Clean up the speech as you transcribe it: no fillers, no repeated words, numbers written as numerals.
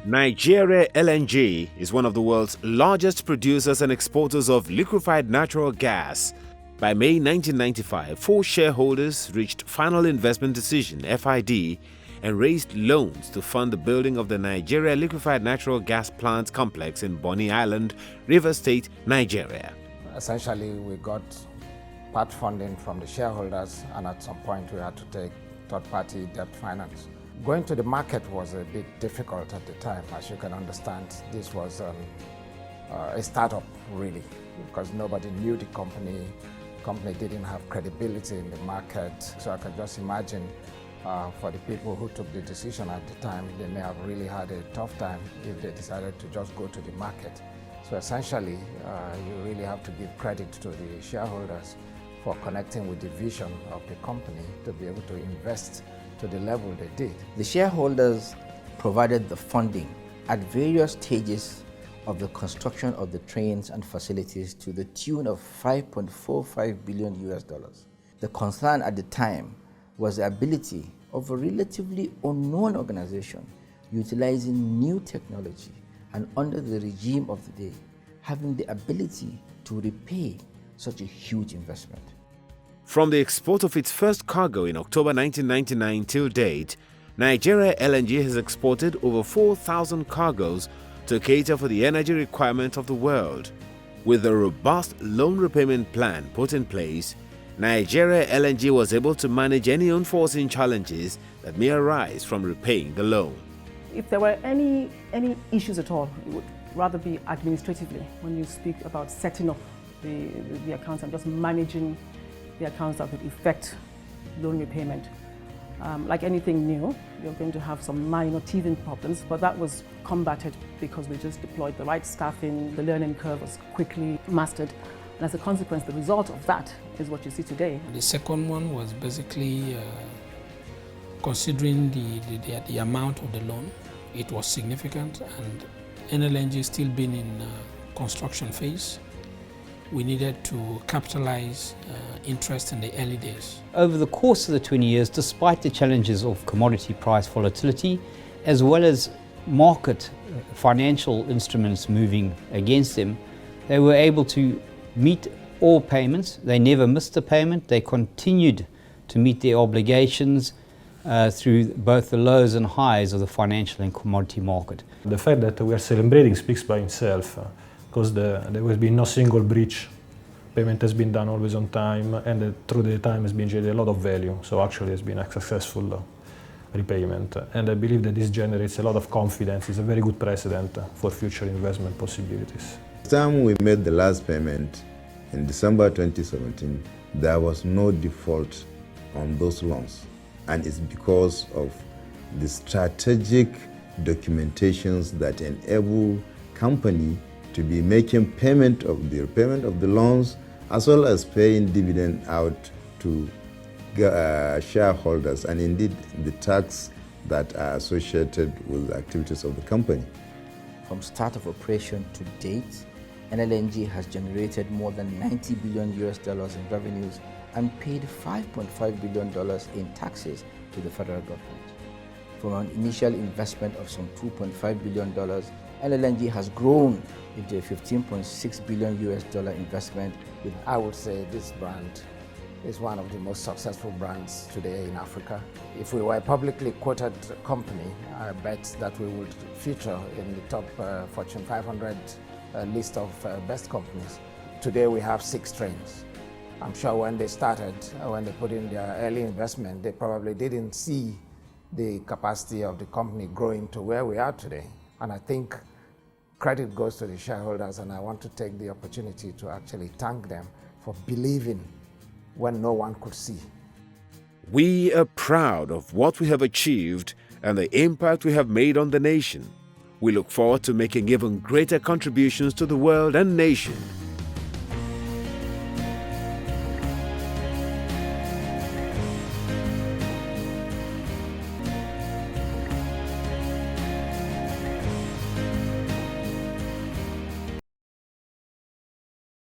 Nigeria LNG is one of the world's largest producers and exporters of liquefied natural gas. By May 1995, 4 shareholders reached final investment decision (FID) and raised loans to fund the building of the Nigeria Liquefied Natural Gas Plant Complex in Bonny Island, Rivers State, Nigeria. Essentially, we got part funding from the shareholders, and at some point we had to take third-party debt finance. Going to the market was a bit difficult at the time. As you can understand, this was a startup really, because nobody knew the company. The company didn't have credibility in the market. So I can just imagine for the people who took the decision at the time, they may have really had a tough time if they decided to just go to the market. So essentially, you really have to give credit to the shareholders for connecting with the vision of the company to be able to invest to the level they did. The shareholders provided the funding at various stages of the construction of the trains and facilities to the tune of $5.45 billion. The concern at the time was the ability of a relatively unknown organization utilizing new technology and under the regime of the day, having the ability to repay such a huge investment. From the export of its first cargo in October 1999 till date, Nigeria LNG has exported over 4,000 cargoes to cater for the energy requirement of the world. With a robust loan repayment plan put in place, Nigeria LNG was able to manage any unforeseen challenges that may arise from repaying the loan. If there were any issues at all, it would rather be administratively when you speak about setting up the accounts and just managing the accounts that would affect loan repayment. Like anything new, you're going to have some minor teething problems, but that was combated because we just deployed the right staffing, the learning curve was quickly mastered, and as a consequence, the result of that is what you see today. The second one was basically considering the amount of the loan. It was significant, and NLNG still being in construction phase. We needed to capitalize interest in the early days. Over the course of the 20 years, despite the challenges of commodity price volatility, as well as market financial instruments moving against them, they were able to meet all payments. They never missed a payment. They continued to meet their obligations through both the lows and highs of the financial and commodity market. The fact that we are celebrating speaks by itself, because there will be no single breach. Payment has been done always on time, and through the time has been generated a lot of value. So actually it's been a successful repayment. And I believe that this generates a lot of confidence. It's a very good precedent for future investment possibilities. The time we made the last payment in December 2017, there was no default on those loans. And it's because of the strategic documentations that enable company to be making payment of the repayment of the loans, as well as paying dividend out to shareholders, and indeed the tax that are associated with the activities of the company. From start of operation to date, NLNG has generated more than $90 billion in revenues and paid $5.5 billion in taxes to the federal government. From an initial investment of some $2.5 billion, NLNG has grown into a $15.6 billion investment. I would say this brand is one of the most successful brands today in Africa. If we were a publicly quoted company, I bet that we would feature in the top Fortune 500 list of best companies. Today we have 6 trains. I'm sure when they started, when they put in their early investment, they probably didn't see the capacity of the company growing to where we are today. And I think credit goes to the shareholders, and I want to take the opportunity to actually thank them for believing when no one could see. We are proud of what we have achieved and the impact we have made on the nation. We look forward to making even greater contributions to the world and nation.